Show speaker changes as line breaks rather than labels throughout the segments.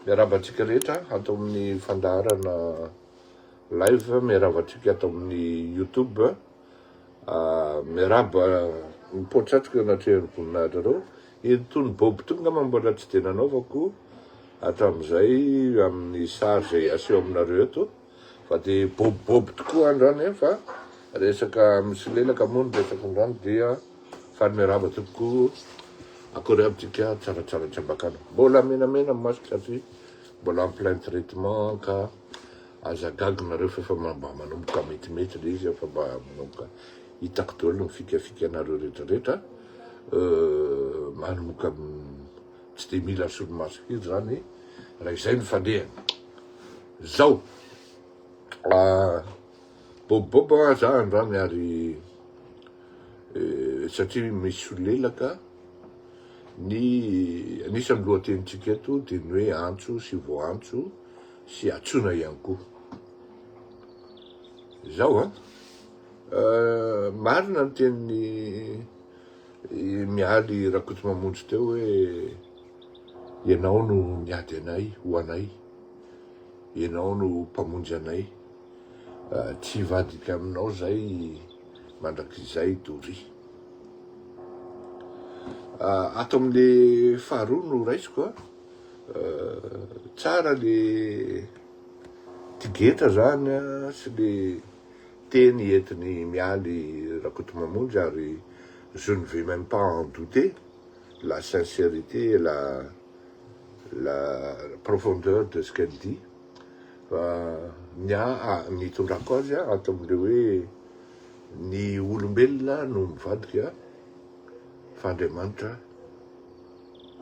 Miaravantsika rehetra atao amin'ny fandaharana live, miaravantsika atao amin'ny YouTube. Miaraba mipotratrika anatrehany voninahitra reo. Itony boby tony ngamba mbola tsy de nanaovako hatramin'izay amin'ny sary zay aseho aminareo eto. Fa de bobiboby tokoa androany fa resaka misy lelaka moa ny resaka androany dia fa miaraba tokoa akory abitsika tsaratsara tsambakana. Mbola menamena masoko satria mbola en plein traitement ka azagaginareo fa mba manomboka metimety le izy fa mba manomboka hitako daholo ny fikafikanareo rehetrarehetra. Manomboka tsy de mila solomaso izy zany raha izay ny fandehany. Zao bobiboby za androany ary satria misy lelaka ny anisan'ny lohatenitsika eto dia ny hoe antso sy voantso sy atsona ihany koa. Zao marina ny tenin'ny mialy Rakoto Mamonjy teo hoe ianao no niady anay ho anay, ianao no mpamonjy anay, tsy vadika aminao zay mandrakizay dory. Ato amin'le faharoa no raisiko tsara le tigetra zany sy le teny entiny mialy Rakoto Mamonjy ary je ne vais même pas en douter la sincérité et la profondeur de ce qu'elle dit. Ny tondrako azy ato amin'le hoe ny olombelona no mivadika fa Andriamanitra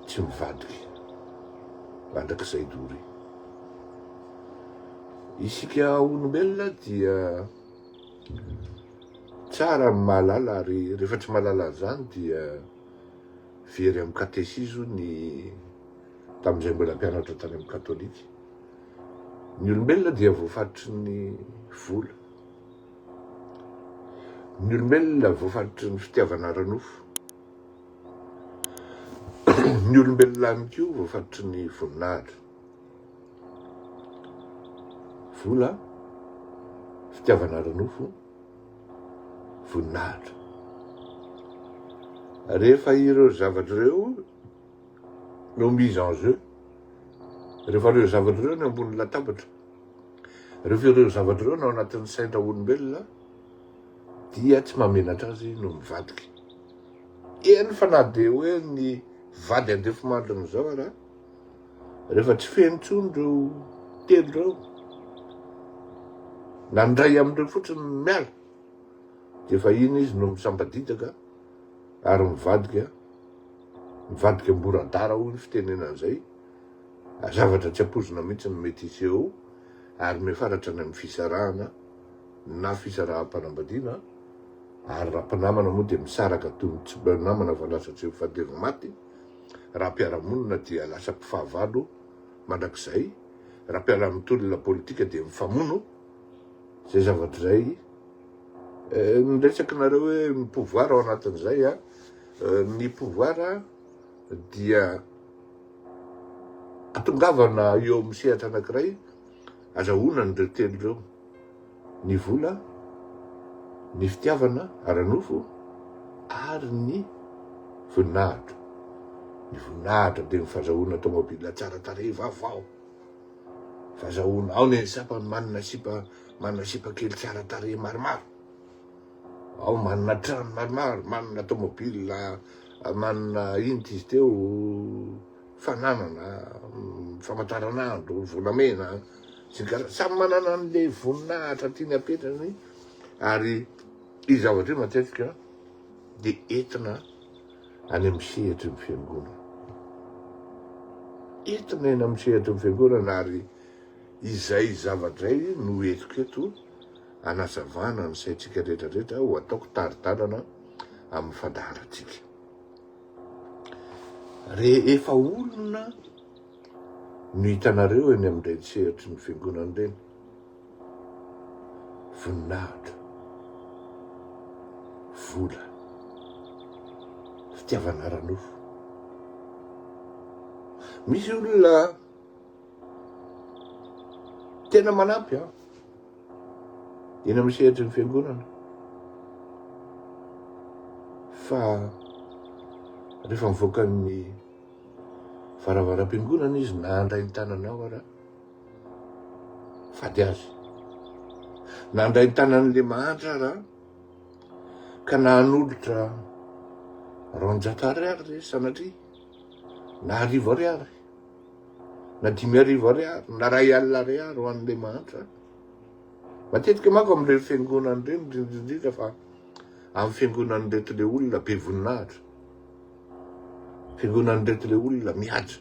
tsy mivadiky mandrakizay dory. Isika olombelona dia tsara ny mahalala ary rehefa tsy mahalala an'izany dia very amin'ny katesizme tamin'izay mbola mpianatra tany amin'ny katolika. Ny olombelona dia voafaritry ny vola, ny olombelona voafaritry ny fitiavana ara-nofo, ny olombelona ihany koa voafaritry ny voninahitra. Vola, fitiavana ara-nofo, voninahitra. Rehefa ireo zavatra ireo no mise en jeu, rehefa ireo zavatra ireo no ambony latabatra, rehefa ireo zavatra ireo no anatin'ny saina olombelona, dia tsy mamenatra azy no mivadiky. Eny fa na de hoe ny vady andefomandrina zao ara, rehefa tsy feno intsony reo telo reo, na ndray amin'ireo fotsiny miala, dia fa iny izy no misambadidaka ary mivadika mboradara hoy ny fitenenan'izay. Zavatra tsy ampozona mihitsy ny mety iseho ary mifaratra any amin'ny fisarahana na fisarahampanambadiana. Ary raha mpanamana moa dia misaraka toy ny tsy namana fa lasa tsy mifandevo maty. Raha mpiara-monina dia lasa mpifahavalo mandrakizay. Raha mpiara-mitolona politika dia mifamono. Zay zavatra zay miresaka nareo hoe ny pouvoir ao anatin'izay ny pouvoir dia atongavana eo amin'ny sehatra anankiray, azahoana n'ireo telo ireo: ny vola, ny fitiavana ara-nofo ary ny voninahitra. Ny voninahitra dia ny fahazahoana tomobila tsara tarehy vaovao, fahazahoana ao ny sapany manana sipa kely tsara tarehy maromaro, ao manana trano maromaro, manana tomobila, manana inty izy teo, fananana, famantaranandro, volamena, samy manana an'le voninahitra tiany apetrany. Ary izy zavatra io matetika dia entina any amin'ny sehatry ny fiangonana. Entina eny amin'ny sehatry ny fiangonana ary izay zavatra izay no entiko eto hanazavana ny saintsika rehetrarehetra ho ataoko tari-dalana amin'ny fandaharantsika. Rehefa olona no hitanareo eny amin'ireny sehatry ny fiangonana ireny, voninahitra, vola, fitiavana ara-nofo. Misy olona tena manampy a eny amin'ny sehatry ny fiangonana fa rehefa mivoaka ny varavaram-piangonana izy na andray ny tananao ara fady azy na andray ny tanan'le mahantra ara ka na hanolotra 200 ariary re sanatria na 1000 ariary na 5,000 ariary na 2 alina ariary ho an'le mahantra matetika manko am'le fiangonany reny indrindra fa amin'ny fiangonany reto le olona be voninahitra fiangonany reto le olona mihaja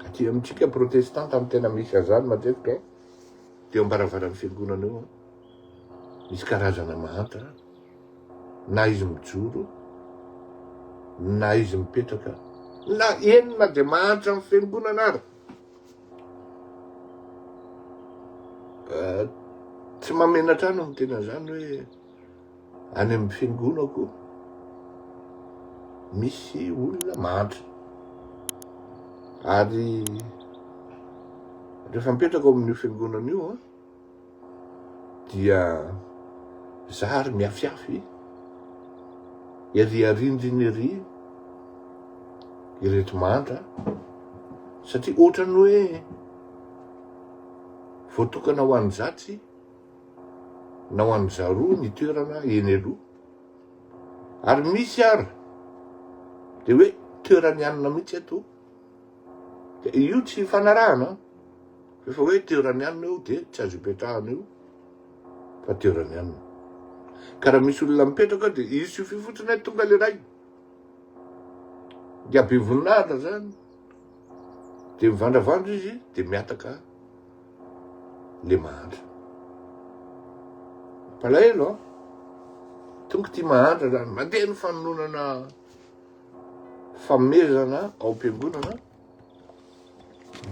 aty amintsika protestanta amin'ny tena misy azany matetika teo ambaravaran'ny fiangonana eo misy karazana mahantra na izy mijoro na izy mipetraka na enina de mahantra amin'ny fiangonana ary tsy mamenatrano ny tena zany hoe any amin'ny fiangonako misy olona mahantra ary rehefa mipetraka ao amin'io fiangonana io dia zary miafiafy ery arindriny ery ireto mahantra satria ohatrany hoe voatokana ho an'ny zatsy na ho an'ny zaroa ny toerana eny aloha ary misy ary de hoe toerany anina mihitsy ato de io tsy fanarahana rehefa hoe toerany anina io de tsy azo ipetrahana io fa toerany anina ka raha misy olona mipetraka de izy io fifotsiny hoe tonga le ray dia be voninahitra zany de mivandravandra izy de miataka le mahantra palahelo tonga ty mahantra zany mandeha ny fanolonana famezana ao am-piangonana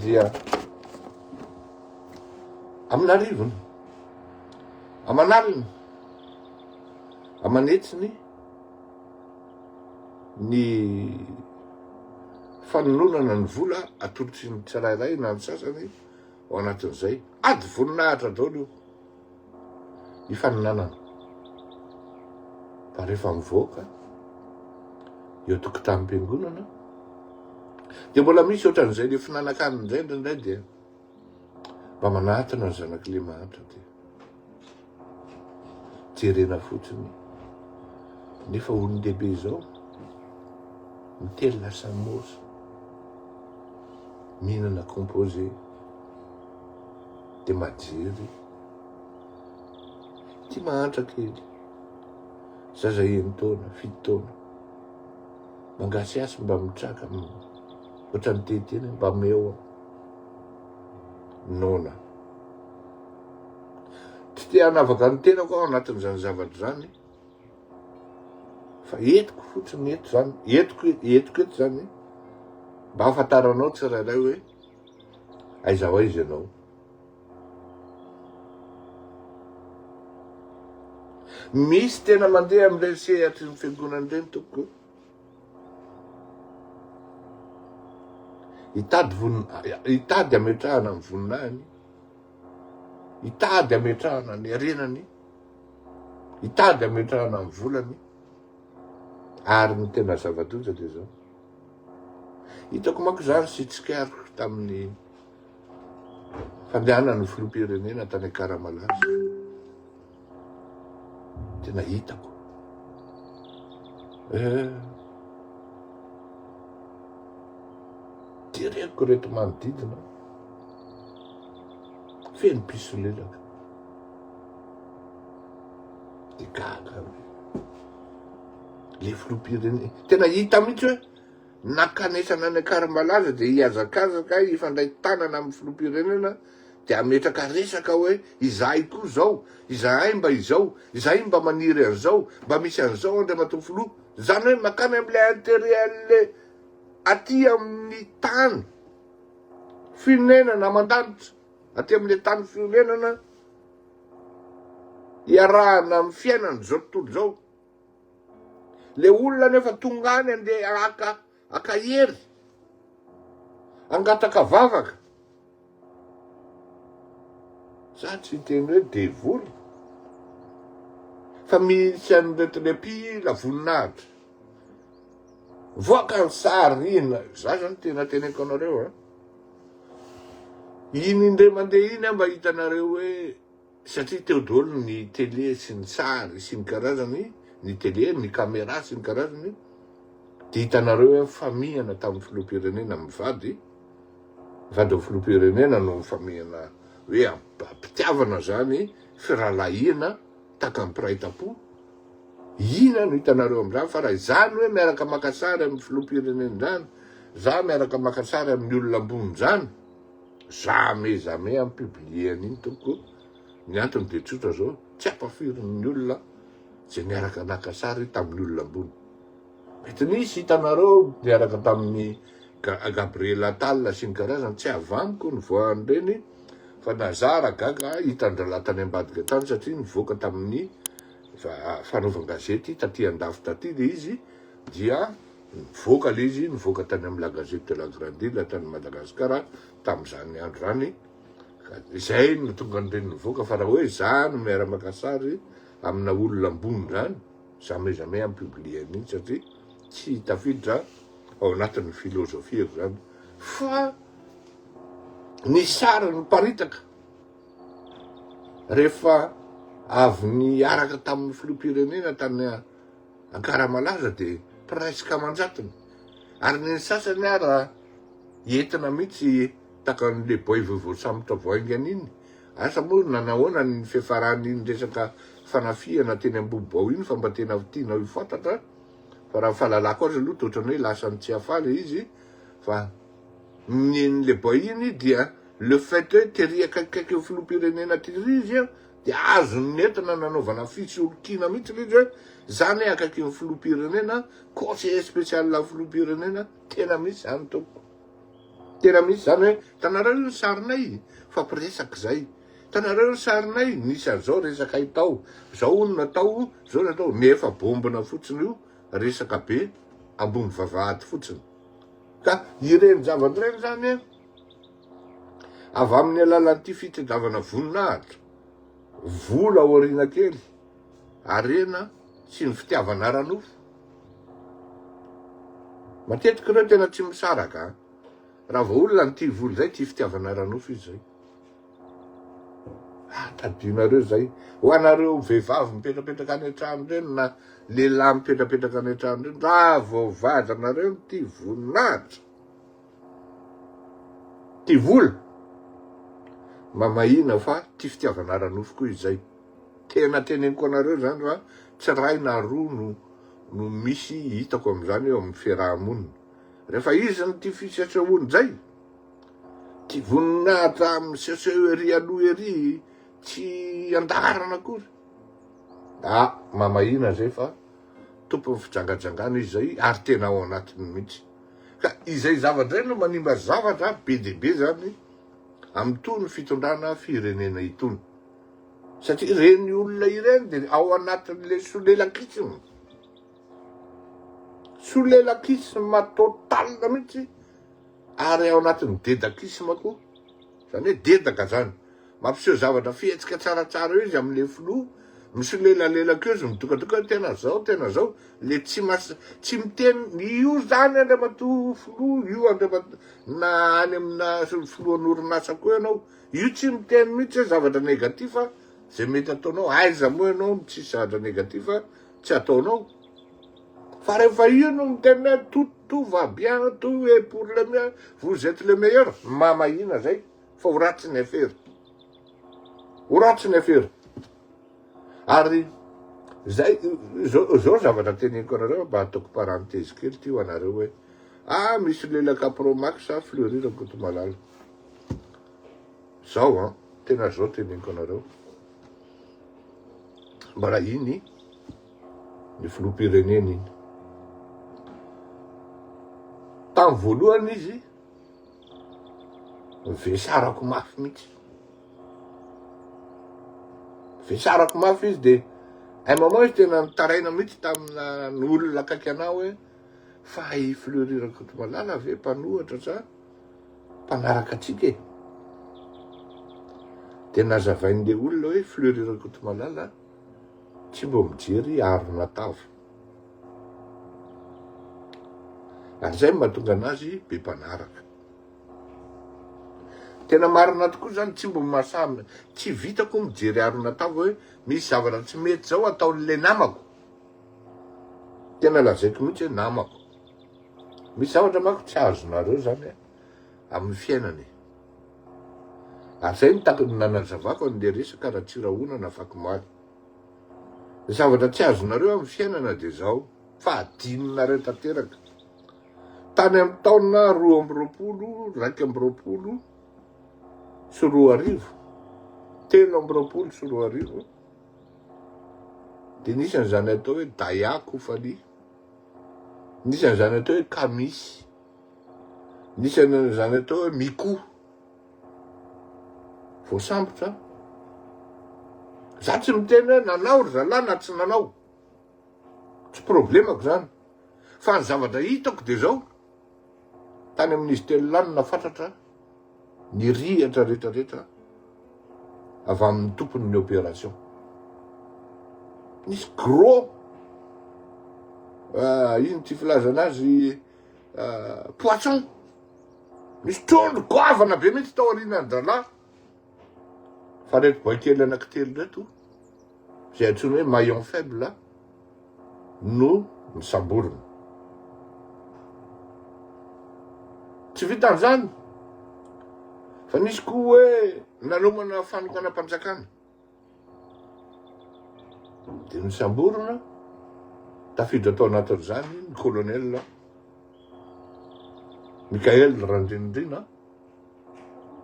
dia amin'arivony amanalina amanetsiny ny fanolonana ny vola atolotsy ny tsirairay na ny sasany ao anatin'izay ady voninahitra daolo io ifaninanana fa rehefa mivoaka eo tokotanim-piangonana de mbola misy ohatran'izay le finanankaniny zay ndraindray dia mba manahatana ny zanak'le mahantra de jerena fotsiny nefa olon-dehibe zao mitelina samosa mihinana composé de majery ty mahantra kely zaza 1 taona 7 taona mangasy asy mba mitraka ohatrany teteny mba meo nona tsy te hanavaka ny tenako ao anatin'izany zavatra zany fa etiko fotsiny eto zany etiko eto zany mba afantaranao tsirairay hoe aiza ho aiza ianao misy tena mandeha am'ilay sehatry ny fiangonany reny toko hitady ametrahana ny voninahiny hitady ametrahana ny arenany hitady ametrahana ny volany ary ny tena zava-doza de zao hitako manko zany sy tsikaro tamin'ny fandehanan'ny filoham-pirenena tany Akaramalaza tena hitako direko reto manodidina feno piso lelaka de gaga le filoham-pirenena tena hita mihitsy hoe nakanesana ny Akaramalaza de hiazakazaka ifandray tanana amin'ny filoham-pirenena de ametraka resaka hoe izahay koa zao izahay mba izao izahay mba maniry an'izao mba misy an'izao andriamatoa filoha zany hoe makany am'le intérieur aty amin'ny tany firenena mandanitra aty am'le tany firenena iarahana amin'ny fiainany zao tontolo zao le olona nefa tonga any andeha akahery angataka vavaka Za tsy teny hoe devoly. Fa misy an'ireo mpila voninahitra. Voaka ny sary ina, za zany tena teneko anareo a. Iny indray mandeha iny mba hitanareo hoe satria teo daholo ny télé sy ny sary sy ny karazany, ny télé, ny caméra sy ny karazany, dia hitanareo hoe famihana tamin'ny filoham-pirenena mivady, vady filoham-pirenena no famihana hoe ampitiavana zany firalahiana taka ny piraitam-po. Ina no hitanareo amin'izany, fa raha izany hoe miaraka maka sary amin'ny filoham-pirenena zany, za miaraka maka sary amin'ny olona ambony zany, jamais amin'ny publie an'iny toko. Ny antony dia tsotra zao, tsy ampafirin'ny olona zay miaraka naka sary tamin'ny olona ambony. Mety nisy hitanareo miaraka tamin'ny Gabriel Attal sy ny karazany, tsy avaniko ny voany reny, fa nazara gaga hitandrala tany ambadika tany satria nivoaka tamin'ny fanaovan-gazety taty andafy taty le izy, dia nivoaka le izy, nivoaka tany amin'ny la gazette de la Grande Île tany Madagasikara tamin'izany andro zany. Izay no tonga n'ireny nivoaka, fa raha hoe zany miara-maka sary amina olona ambony zany, jamais amin'ny publie an'iny satria tsy tafiditra ao anatin'ny filozofiako zany. Fa ny sary ny paritaka rehefa avy ny araka tamin'ny filoham-pirenena tany Ankaramalaza dia presque manjatony. Ary ny sasany raha entina mihitsy taka n'le boy voavoasambotra voaingany iny. Asa moa nanahoana ny fiafaran'iny resaka fanafiana teny Ambobao iny, fa mba tena tiana ho fantatra. Fa raha fahalalako azy aloha toa ohatrany hoe lasany tsy hafaly izy, fa n'le boy iny dia le fait hoe tery akaikikaiky ny filoham-pirenena tery izy a, dia azony nentina nanaovana fisolokiana mihitsy le izy hoe zany hoe akaiky ny filoham-pirenena, conseiller spécial la filoham-pirenena, tena misy zany toko. Tena misy zany hoe tanareo ny sarinay fa mpiresaka zay, tanareo ny sarinay nisy an'izao resaka itao, zao no natao, zao natao, nefa bombina fotsiny io, resaka be ambony vavahady fotsiny. Ka ireny zavatra ireny zany avy amin'ny alalan'ity fitadiavana voninahitra, vola aoriana kely, arena sy ny fitiavana ara-nofo. Matetika ireo tena tsy misaraka, raha vao olona n'ity vola zay tia fitiavana ara-nofo izy zay. Tadinareo zay, ho anareo vehivavy mipetrapetraka any an-trano reny na lehilahy mipetrapetraka any an-trano reny, raha vao vadanareo n'ity voninahitra, ty vola, mamahina fa ty fitiavana ara-nofo koa izay. Tena teneniko anareo zany fa tsy ray na roa no misy hitako amin'izany eo amin'ny fiarahamonina. Rehefa izy ny ty fisesehoany zay, ty voninahitra miseseho ery aloha ery, tsy andarana akory. Mamahina zay fa tompony fijangajangana izy zay, ary tena ao anatiny mihitsy. Ka izay zavatra no manimba zavatra be dia be zany amin'itony fitondrana firenena itony. Satria reny olona ireny dia ao anatin'le solelakisiny. Solelakisma total mihitsy, ary ao anatin'ny dedakisma koa. Zany hoe dedaka zany. Mampiseho zavatra fihetsika tsaratsara eo izy amin'le filoha, misolelalelaka eo izy mitokatoka tena zao, le tsy miteny, io zany andriamatoa filoha, io andriamatoa, na any amina filohan'orinasa koa ianao, io tsy miteny mihitsy hoe zavatra negativa, zay mety ataonao, aiza moa ianao tsy zavatra negativa, tsy ataonao. Fa rehefa io no miteny hoe tout va bien, tout est pour le meilleur, vous êtes le meilleur, mamahina zay, fa ho ratsy ny afery. Ho ratsy ny afery. Ary zay, zao zavatra teneniko anareo mba ataoko parenthèse kely ty ho anareo hoe misy lelaka Promax fleurirako eto Malala. Zao tena zao teneniko anareo. Mba raha iny ny filoham-pirenena iny. Tamin'ny voalohany izy vesarako mafy mihitsy. Vesarako mafy izy dia moments izy tena nitaraina mihitsy tamina ny olona akaiky anao hoe fa fleurirako eto Malala ve mpanohatra sa mpanaraka atsika e. dia nazavain'le olona hoe Fleury Rakotomalala tsy mbo mijery Arona Tava. Ary zay mahatonga anazy be mpanaraka. Tena marina tokoa zany tsy mbo mahasamy, tsy vitako mijery Arona Tava hoe misy zavatra tsy mety zao ataon'le namako. Tena lazaiko mihitsy hoe namako. Misy zavatra manko tsy azonareo zany amin'ny fiainany. Ary zay ny nanazavako an'le resaka raha tsy rahona afaky maly. Zavatra tsy azonareo amin'ny fiainana dia zao, fa adinonareo tanteraka. Tany amin'ny taona 2020, 2020 sy 2020, 2020 sy 2020, dia nisy an'izany atao hoe Daya Koufali, nisy an'izany atao hoe Kamisy, nisy an'izany atao hoe Mikou. Voasambotra. Za tsy miteny hoe nanao ry zalahy na tsy nanao. Tsy problemako zany. Fa ny zavatra hitako dia zao, tany amin'izy telo lanina fantatra ny rihatra rehetrarehetra avy amin'ny tompon'ny opération. Nisy gros, ino ty filazana azy, poisson. Misy trondro goavana be mihitsy tao aorian'ny zalahy. Fa reto boakely anankitelo reto, zay antsoina hoe maillon faible no misamborona. Tsy vitan'izany. Fa nisy koa hoe nanomana fanokana-panjakana. Dia misamborona, tafiditra tao anatin'izany ny colonel Mikael Randrinindrina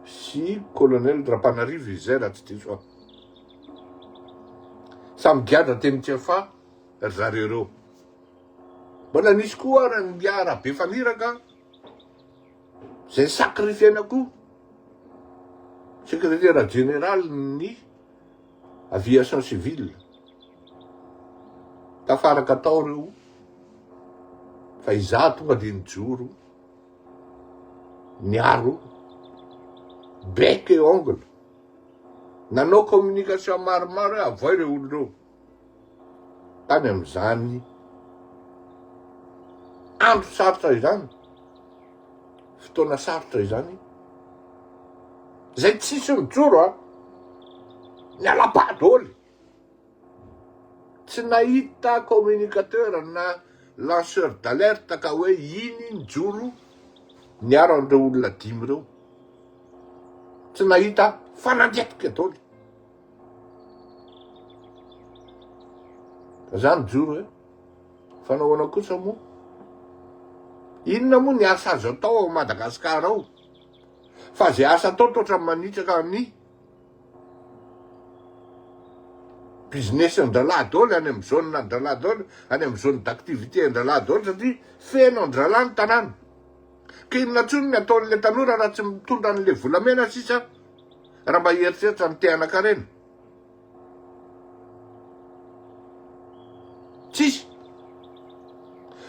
sy colonel Rapanarivo izay raha tsy diso aho. Samy giadra teny Tsefa ry zareo reo. Mbola nisy koa raha ny giara be faniraka zay sakrifienako secrétaire général ny aviation civile. Tafaraka tao reo fa izaho tonga dia nijoro niaro bec et ongle. Nanao communication maromaro hoe avoy reo olo reo. Tany amin'izany andro sarotra izany, fotoana sarotra izany, zay tsisy mijoro ny alapahadôly. Tsy nahita communicateur na lanceur d'alerte ka hoe iny nijoro niaro an'ireo olona dimy reo. Tsy nahita fanandietika dôly. Zany joro hoe fanahoana kosa moa. Inona moa ny asa azo atao ao Madagasikara ao? Fa zay asa atao totra manitraka ny business an-dralahy dôly any amin'ny zone an-dralahy dôly, any amin'ny zone d'activité an-dralahy dôly satria feno an-dralahy ny tanàna. Ka inona tsony ny ataon'le tanora raha tsy mitondra an'le volamena sisa raha mba heritreritra ny te-anakarena? Tsisy.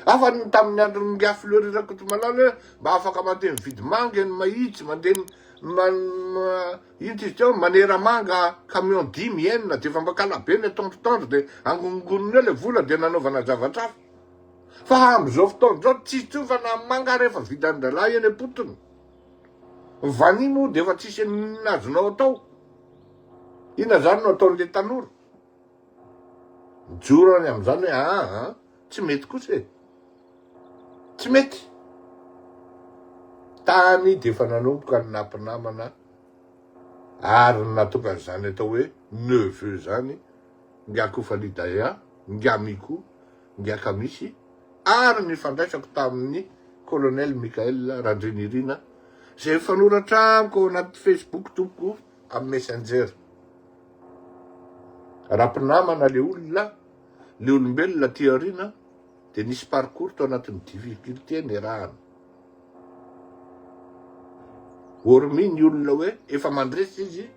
Afa tamin'ny andron'ny ngia Fleury Rakotomalala hoe mba afaka mandeha mividy manga ny mahitsy, mandeha ino ty teo manera manga camion 5 enina dia efa mbakalabe ny tondrotondro dia angongoniny eo le vola dia nanaovana zavatra hafa. Fa amin'izao fotoana zao tsisy tsofana manga rehefa vita an-dralahy eny am-potony. Vany moa dia efa tsisy nazonao atao. Inona zany no ataon'le tanora? Mijoro any amin'izany hoe tsy mety kosa e. Tsy mety. Tany dia efa nanomboka ny nampinamana ary natonga an'izany atao hoe neveu zany, ngia Koufali Daya, ngia Mikou, ngia Kamisy, ary ny fandraisako tamin'ny colonel Mikael Randrinirina zay fanoratra amiko ao anaty Facebook tompoko amin'ny Messenger. Rampinamana le olona, le olombelona ty aoriana, dia nisy parcours tao anatin'ny difficulté ny rahany. Hormis ny olona hoe efa mandresy izy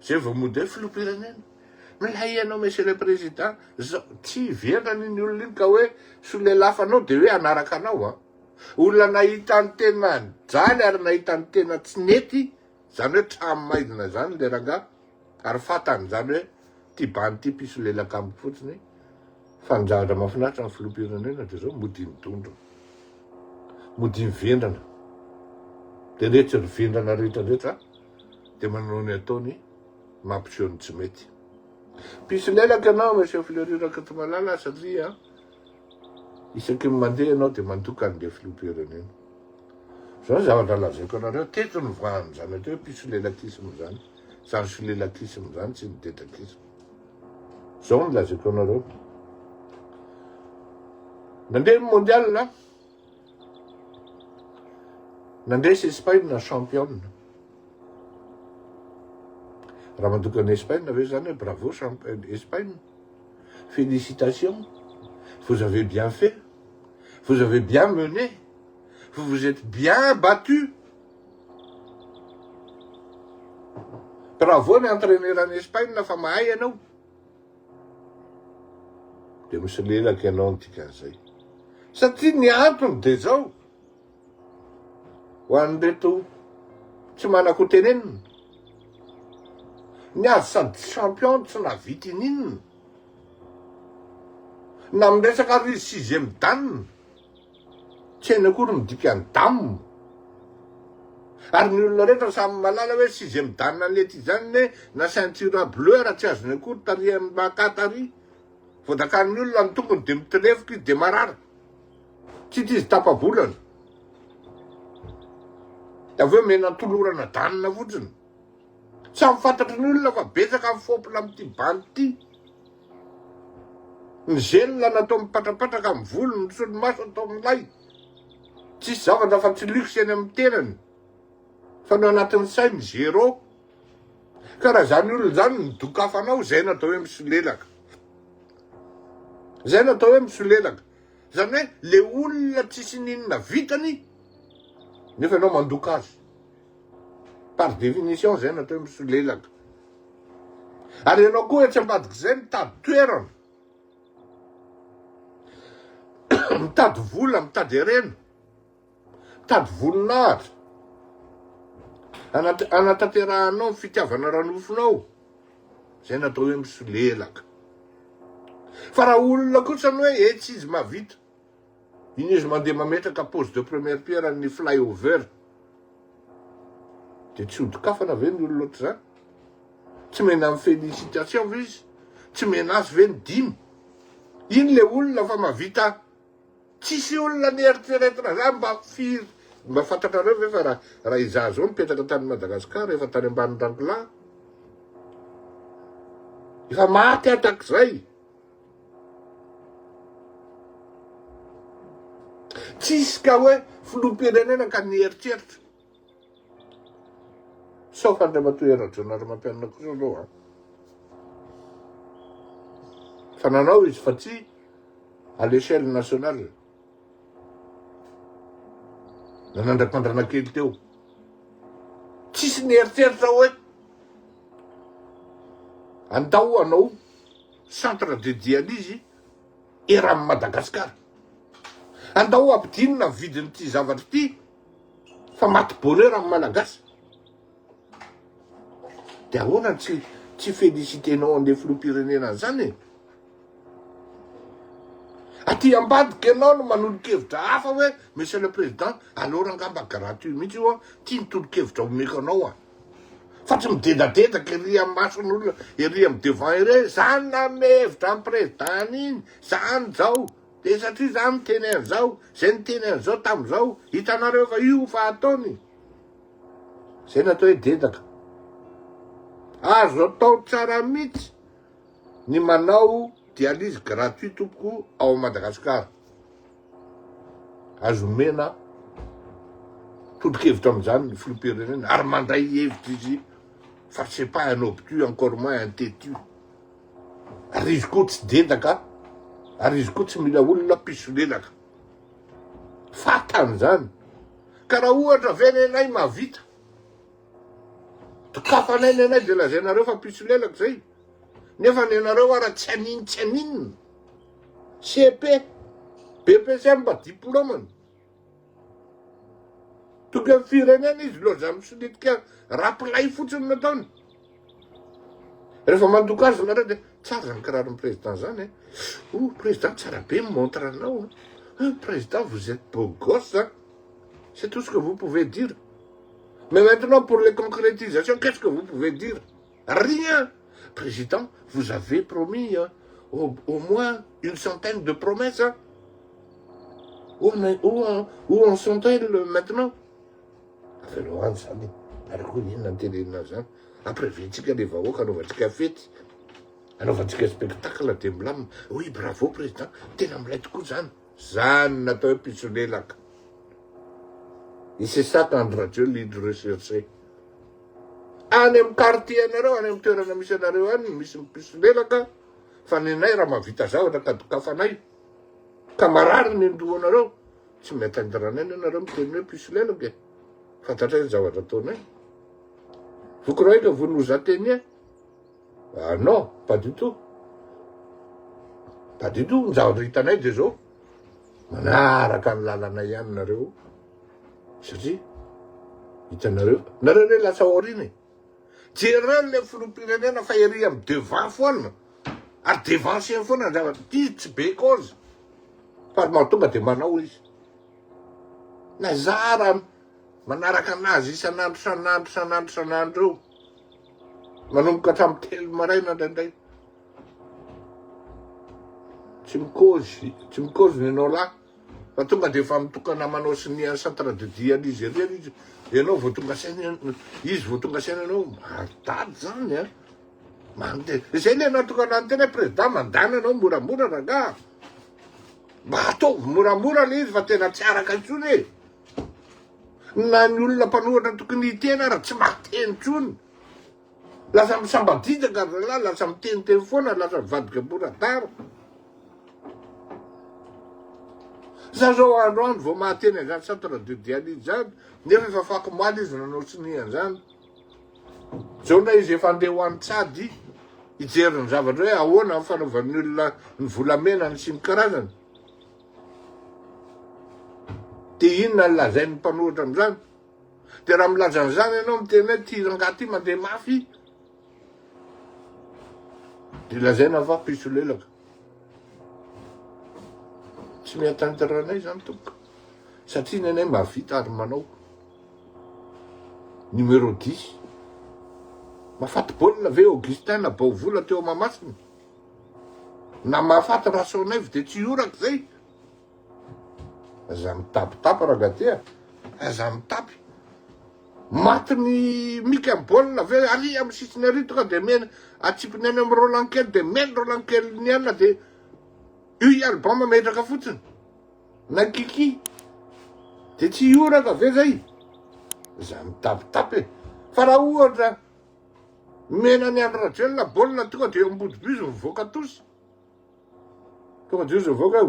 zay vao mody hoe filoham-pirenena. Milay ianao monsieur le président, tsy hiverana ny olona iny ka hoe solelafanao dia hoe anaraka anao. Olona nahita ny tena jaly ary nahita ny tena tsy nety, zany hoe trano maidina zany le rangahy, Ary fatan'izany hoe ty bany ty piso lelaka amiko fotsiny fanjahatra mahafinaritra ny filoham-pirenena dia zao mody mitondra mody mivendrana dia rehetra ry vendrana rehetrarehetra dia manao ny ataony mampiseho ny tsy mety piso lelaka ianao monsieur Fleury Rakatomalala satria isaky ny mandeha ianao dia mandoka an'ilay filoham-pirenena zao zavatra lazaiko anareo teto ny voahany zany atao hoe piso lelakisima zany zany sy lelakisima zany tsy midetakisima zao ny lazaiko anareo nandeha ny mondial nandresy Espagne championne raha mandoka ny Espagne ve zany hoe bravo Espagne félicitations vous avez bien fait vous avez bien mené vous vous êtes bien battu bravo ny entraîneur en Espagne fa mahay ianao dia misy lelaka ianao nydikan'izay satria ny antony dia zao ho an'reto tsy manako tenenina ny azy sady champion tsy navity ninona na miresaka ry 6e dan tsy hainy akory midika ny dam ary ny olona rehetra samy malala hoe 6e dan an'le ty zany ne na ceinture bleu raha tsy azony akory tarihan'ny makatary voadakan'ny olona ny tongony dia mitilefoka izy dia marara tsy ty izy tapabolana avy eo mena tolorana danina fotsiny samy fantatry ny olona fa betsaka amin'ny fopona amin'ity bany ty ny zelona natao mipatrapatraka amin'ny volony ny solomaso atao amin'ilay tsisy zavatra fa tsy luxe eny amin'ny tenany fa no anatin'ny sainy 0 ka raha zany olona zany nidokafanao zay natao hoe misolelaka zay natao hoe misolelaka zany hoe le olona tsisy ninona vitany nefa ianao mandoka azy par définition zay natao hoe misolelaka ary ianao koa etsy ambadika zay mitady toerana mitady vola mitady arena mitady voninahitra anatanterahanao ny fitiavana ranofonao zay natao hoe misolelaka fa raha olona kosany hoe etsy izy mavita iny izy mandeha mametraka pose de première pierre ny flyover dia tsy hodikafana ve ny olona oatra zany tsy mena amin'ny félicitation ve izy tsy mena azy ve ny dimy iny le olona fa mavita tsisy olona nieritreretina zany mba firy mba fantatrareo ve fa raha izaho zao mipetraka tany Madagasikara efa tany ambany Rangla efa maty atak'izay tsisy ka hoe filoham-pirenena ka nieritreritra sauf Andriamatoeratra nary mampianina kosa aloha fa nanao izy fa tsy à l'échelle nationale nanandram-pandrana kely teo tsisy nieritreritra hoe andao anao centre de dialyse eran'ny Madagasikara andao ampidinina vidiny ty zavatra ty fa maty bonheur amin'ny malagasy dia ahoana tsy félicitenao an'le filoham-pirenena zany aty ambadika ianao no manolo-kevitra hafa hoe monsieur le président alors angamba gratuit mihitsy io tia nitolo-kevitra omeko anao fa tsy midedadedaka ery amin'ny mason'olona ery amin'ny devant ere zany nanome hevitra amin'ny président iny zany zao dia satria zany teny an'izao zay niteny an'izao tamin'izao hitanareo fa io fa ataony zay natao hoe dedaka azo atao tsara mihitsy ny manao dialyse gratuit tompoko ao Madagasikara azo mena tolo-kevitra amin'izany ny filoham-pirenena ary mandray hevitra izy fa c'est pas un obtus encore moins un têtu ary izy koa tsy dedaka ary izy koa tsy mila olona pisolelaka fatany zany ka raha ohatra venenay mavita tokafanay ny anay dia lazainareo fa pisolelaka zay nefa ny anareo araha tsy aninina CP BPC mba diplômany toka amin'ny firenena izy loha zany misolitika rapilay fotsiny nataony rehefa mandoka azy nareo de tsara zany kararon'ny président zany président tsara be montre anao président vous êtes beau gosse c'est tout ce que vous pouvez dire. Mais maintenant, pour les concrétisations, qu'est-ce que vous pouvez dire? Rien. Président, vous avez promis au moins une centaine de promesses. Où en sont-elles maintenant? Après, vitsika les vahoaka anaovantsika fety, anaovantsika spectacle de milamina. Oui, bravo président, tena milay tokoa zany. Zany natao hoe pisolelaka. Et c'est ça qu'André Dieu l'idée recherché. Any amin'ny quartier anareo, any amin'ny toerana misy anareo any, misy mipisolelaka, fa nenay raha mahavita zavatra kadokafanay. Ka marary ny andohanareo, tsy mety andraranainy anareo miteny hoe pisolelaka. Fantatra hoe zavatra ataonay. Vous croyez que vous nous atteignez? Ah non, pas du tout. Pas du tout, ny zavatra hitanay de zao. Manaraka ny lalanay ihany nareo. Satria hitanareo nareo le lasa oriny jereo le filoham-pirenena fa ery amin'ny devant foana ary devanceny foana zavatra ty tsy be cause fa mahatonga de manao izy na zara manaraka anazy isan'andro eo manomboka hatramin'ny telo maraina ndraindray tsy mikôzy ny anao lahy fa tonga de efa mitokana manao sy ny centre de dialyse izy ianao vao tonga saina izy vao tonga saina anao matady zany mandeha zay le natokana ny tena président mandana anao moramora raga mba ataovy moramora le izy fa tena tsy araka intsony e na ny olona mpanohatra tokony hitena raha tsy mahteny intsony lasa misambadidaka la lasa miteniteny foana lasa mivadika moratara. Za zao androandro vao mahateny an'izany centre de dialyse zany nefa efa fako maly izy nanao siniany zany zao ndray izy efa andeha ho an-tsady hijery ny zavatra hoe ahoana fanaovan'ny olona ny volamena ny sy ny karazany de inona ny lazainy mpanohatra am'izany de raha milaza an'izany ianao miteny hoe ty rangaty mandeha mafy de lazaina fa pisolelaka tsy miatantaranay zany tompoko satria nenay mahavita ary manao numéro 10 mahafaty baolina ve Augustin na Baovola teo Mahamasina na mahafaty Rasonevy de tsy oraka zay aza mitapitapy ragatea aza mitapy maty ny mika amin'ny baolina ve ary amin'ny sisiny ary tonga de mena atsipiny any amin'ny Roland-Kell de mena Roland-Kell ny anina de io album metraka fotsiny na kiki de tsy oraka ve zay za mitapitapy fa raha ohatra mena ny andro rajelona baolina tonga de ambodibizy mivoaka tosy tonga de izy mivoaka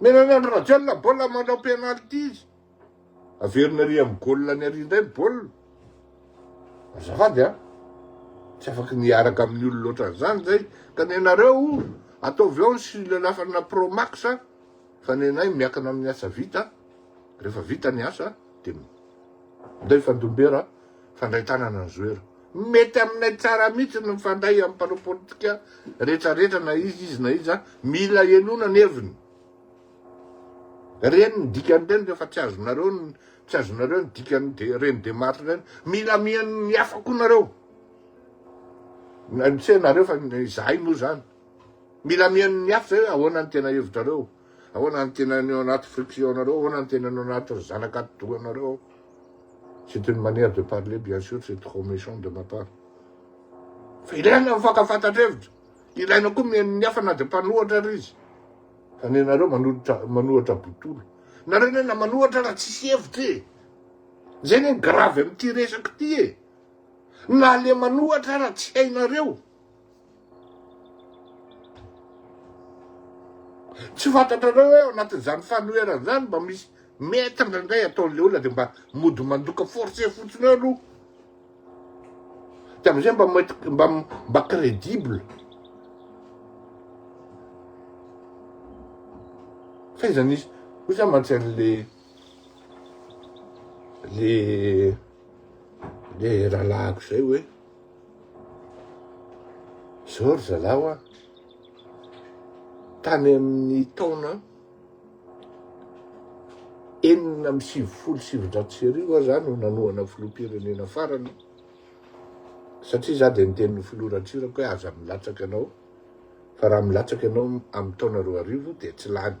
mena ny andro rajelona baolina manao penalty izy averina ary amin'ny golina ny ary indray ny baolina azafady tsy afaky niaraka amin'ny olo loatra an'izany zay ka nenareo ataovy ao sy le lafana Promax fa nenay miakana amin'ny asa vita rehefa vita ny asa de minday fandombera fandray tanana ny zoera mety aminay tsara mihitsy ny mifandray amin'ny mpanao politika rehetrarehetra na izy na izy mila enona ny heviny reny ny dikany reny rehefa tsy azonareo ny dikany de reny de marty reny mila miany afako nareo tsy nareo fa zahay moa zany mila miany hafa zay hoe ahoana ny tena hevitrareo ahoana ny tena ny anaty friction nareo ahoana ny tena ny anaty zanakatodoanareo. C'est une manière de parler, bien sûr, c'est trop méchant de ma part. Fa ilaina mifankafantatra hevitra ilaina koa miany hafa na de mpanohatra ry izy fa nenareo manohatra botolo nareo nena manohatra raha tsisy hevitra e zay ny grave amin'ity resaky ty e na le manohatra raha tsy hainareo tsy fantatrareo hoe ao anatin'izany fanoherana zany mba misy mety ndraindray ataon'le olona de mba mody mandoka forcé fotsiny eo aloha de am'izay mba crédible fa izy anisy ho za mantsy le rahalahako zay hoe zao ry zalao a tany amin'ny taona 1977 a zany no nanohana filoham-pirenena farany satria za de niteniny filoratsirako hoe aza milatsaky anao fa raha milatsaky anao amin'ny taona 2000 de tsy lany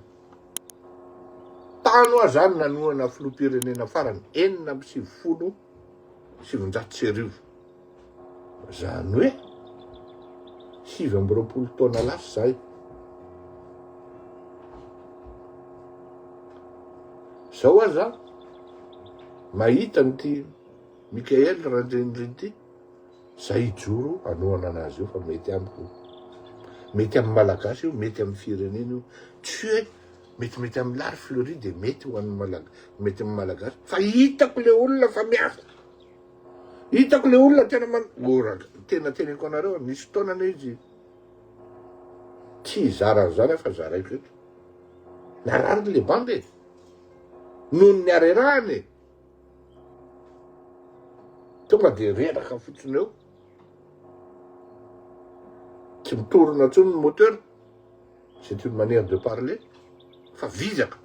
tano a zany nanohana filoham-pirenena farany 1977 zany hoe 7 taona lasa zay zao aza mahita nyty Mikael Randrendreny ty zay ijoro anohana anazy io fa mety amiko mety amin'ny malagasy io mety amin'ny firenena io tsy hoe mety amin'ny Lary Fleury de mety ho an'ny mety amin'ny malagasy fa hitako le olona fa miasa hitako le olona tena teneko anareo misy taonana izy tsy zara zany fa zaraiko eto narary le bandy noho ny arerahany tonga de reraka fotsiny eo tsy mitorona ntsony ny moteur c'est une manière de parler fa vizaka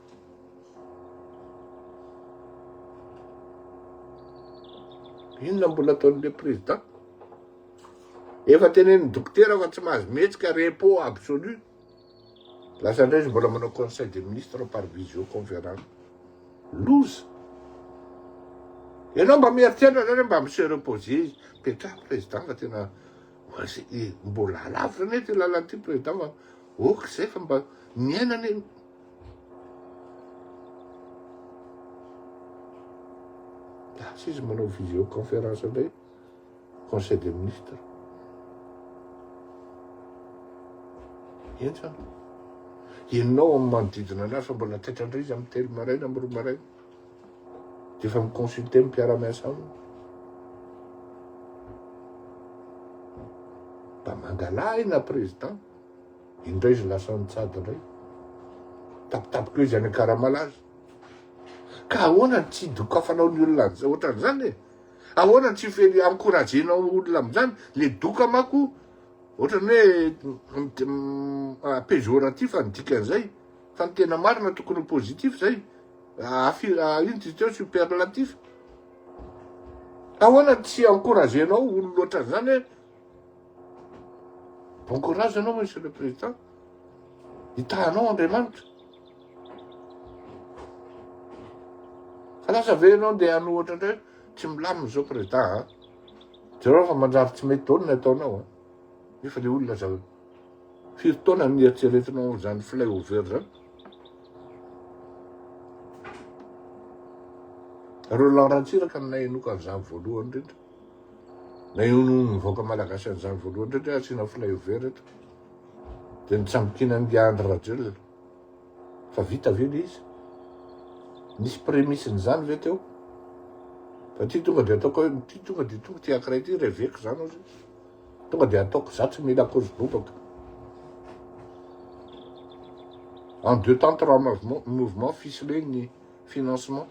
inona mbola ataon'le président efa tenen'ny dokotera fa tsy mahazo metsika repos absolu lasa indray izy mbola manao conseil des ministres par visioconférence loza ianao mba mieritreritra zany mba mise reposé izy petraha président fa tena mbola alavitra ane ty lalan'ity président fa ok zay fa mba miainany eny lasa izy manao visioconférence indray conseil des ministres eny zany ianao amin'ny manodidina anazy fa mbola taitra indray izy amin'ny telo maraina amin'ny 2 maraina de fa miconsulte mipiara-miasa aminy mba mangalahina président indray izy lasa nitsady indray tapitapika eo izy any akaramalazy ka ahoana tsy dokafanao ny olona ohatran'izany e ahoana tsy fely encouragenao olona am'izany le doka mako ohatrany hoe péjoratif ny dikan'izay fa ny tena marina tokony positif zay ino ty teo superlatif ahoana tsy encouragenao olo loatran'izany hoe bon courage anao monsieur le président hitahanao Andriamanitra fa lasa venao ndeha anohatra indray tsy milamina zao président zareo fa manjary tsy mety taona ataonao nefa le olona za firy taona ny eritreretinao zany flyover zany Roland Ratsiraka nay enoka an'izany voalohany indrindra na io nivoaka malagasy an'izany voalohany indrindra asiana flyover eto de nitsambokiana ny Andry Rajoelina fa vita ve le izy nisy prémissiny zany ve teo fa ty tonga de ataoko hoe ty tonga ty ankiray ty reveko zany ozy tonga de ataoko za tsy mila cause bobaka en 2 temps 3 mouvement ficelé ny financement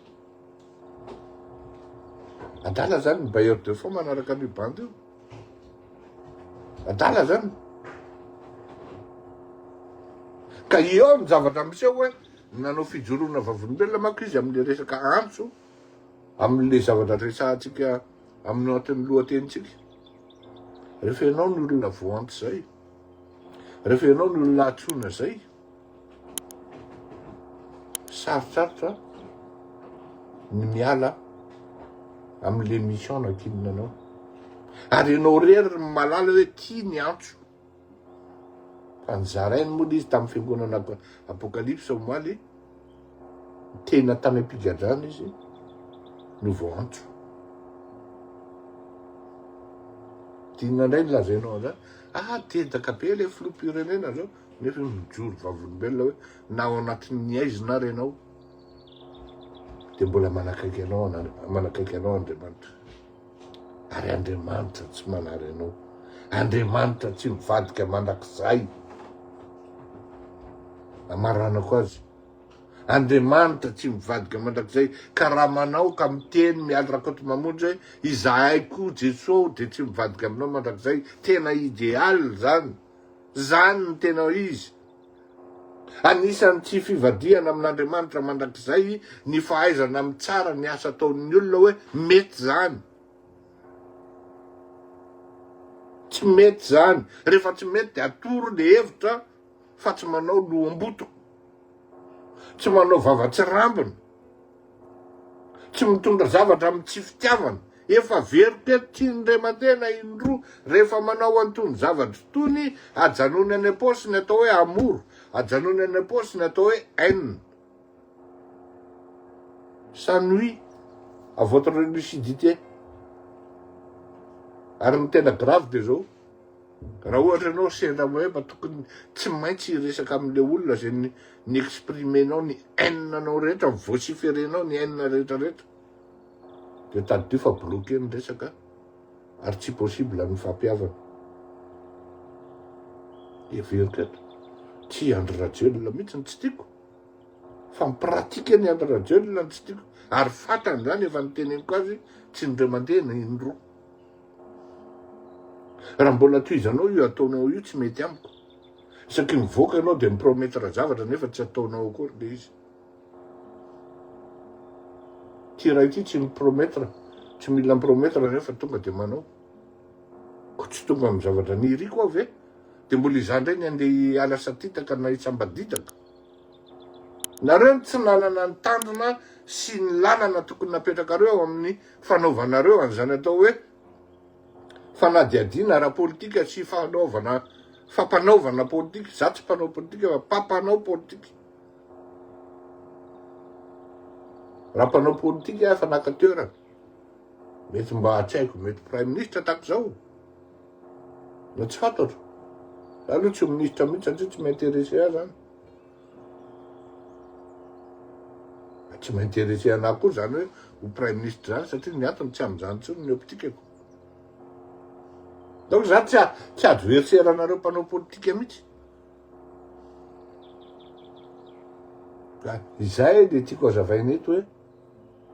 adala zany ny bailleur de fonds manaraka an'io bandy io adala zany ka io ny zavatra miseho hoe nanao fijoroana vavolombelona mako izy amin'le resaka antso amin'le zavatra resahantsika amin'ny atin'ny lohatenitsika rehefa ianao ny olona voanto zay rehefa ianao ny olona atsona zay sarotsarotra ny miala amin'le mission nakinina anao ary ianao rery malala hoe ty ny antso fa nyzarainy moa izy tamin'ny fiangonana apokalypse omaly tena tany ampigadrana izy no voantso tiana indray nylazainao an'izany tedaka be le filoham-pirenena zao nefa mijoro vavolombelona hoe na ao anatin'ny aizina ary ianao de mbola manakaiky anao Andriamanitra ary Andriamanitra tsy manary anao Andriamanitra tsy mivadika mandrakizay amaranako azy Andriamanitra tsy mivadika mandrakizay ka raha manao ka miteny miala rakoto mamonjy hoe izahay koa Jesosy de tsy mivadika aminao mandrakizay tena idéal zany ny tena izy. Anisany tsy fivadiana amin'Andriamanitra mandrakizay ny fahaizana amin'ny tsara ny asa ataon'ny olona hoe mety zany. Tsy mety zany. Rehefa tsy mety de atoro le hevitra fa tsy manao lohamboto. Tsy manao vava tsy rambina. Tsy mitondra zavatra amin'ny tsy fitiavana. Efa veriketo tian'Indray aman-dreny indroa rehefa manao antony zavatra tony ajanony any am-paosiny atao hoe amour, ajanony any am-paosiny atao hoe haine. Ça nuit à votre lucidité. Ary ny tena grave de zao, raha ohatra ianao sendra hoe tokony tsy maintsy resaka amin'le olona zay ny exprimenao ny haine-nao rehetra, vociférenao ny haine rehetrarehetra, de tady fa bloqué ny resaka ary tsy possible ny fampiavana. Everiko eto tsy Andry Rajoelina mihitsy ny tsy tiako, fa mipratika ny Andry Rajoelina ny tsy tiako, ary fatany zany efa niteneniko azy tsy indray mandeha ny indroa. Raha mbola tohizanao io ataonao io tsy mety amiko. Saky mivoaka ianao de miprometra zavatra nefa tsy ataonao akory le izy. Ty raha ity tsy miprometra, tsy mila miprometra nefa tonga de manao. Ko tsy tonga amin'ny zavatra niriko avy de mbola izany reny andeha ala satitaka na isambaditaka. Nareo tsy nanana ny tandrona sy ny lalana tokony napetrakareo amin'ny fanaovanareo an'izany atao hoe fanadiadiana ara-politika sy fampanaovana politika. Za tsy mpanao politika fa mpampanao politika. Raha mpanao politika efa naka-toerana. Mety mba tsy haiko, mety prime ministre tahako zao. Na tsy fantatra. Aloha tsy ministre mihitsy satria tsy m'intéressé ahy zany. Tsy m'intéressé anahy koa zany hoe ho prime ministre zany satria ny antony tsy amin'izany tsony ny optikako. Donc za tsy adversaire anareo mpanao politika mihitsy. Izay le tiako hazavaina eto hoe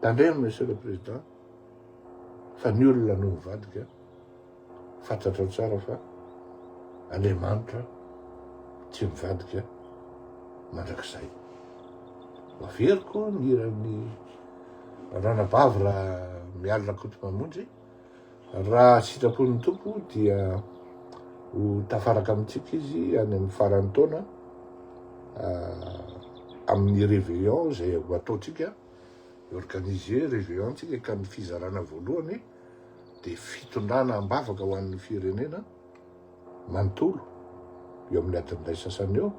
tandremo monsieur le président, fa ny olona no mivadika, fantatrao tsara fa Andriamanitra tsy mivadika mandrakizay. Maveriko ny iran'ny ranabavy raha miala rakoto mamonjy, raha sitrapon'ny tompo dia ho tafaraka amintsika izy any amin'ny faran'ny taona amin'ny réveillon zay ho ataotsika, organiser réveillon tsika ka ny fizarana voalohany de fitondrana ambavaka ho an'ny firenena manontolo eo amin'ny adin'iray sasany eo,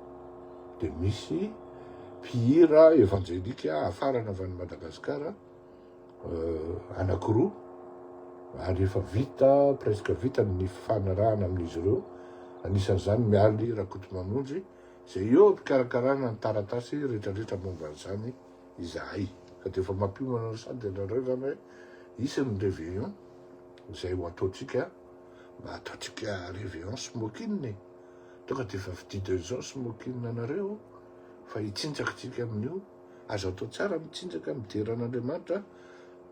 de misy mpihira evanjelika afarana avy any Madagasikara anakiroa, ary efa vita presque vita ny fanarahana amin'izy ireo. Anisan'izany mialy rakoto mamonjy zay eo mpikarakarana ny taratasy rehetrarehetra momba an'izany izahay. Ka de efa mampiomana sady anareo zany hoe isy ny réveillon zay ho ataotsika, mba ataotsika réveillon smoking. Tonga de efa vididy zao smoking anareo fa hitsinjakatsika amin'io. Azo atao tsara mitsinjaka mideran'Andriamanitra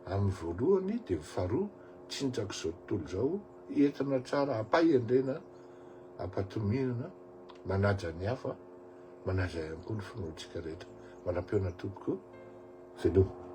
amin'ny voalohany, de faharoa tsinjaka zao tontolo zao entina tsara ampaiandrena, ampatominana, manaja ny hafa, manaja ihany koa ny finoantsika rehetra. Manam-peona tompoko, veloma.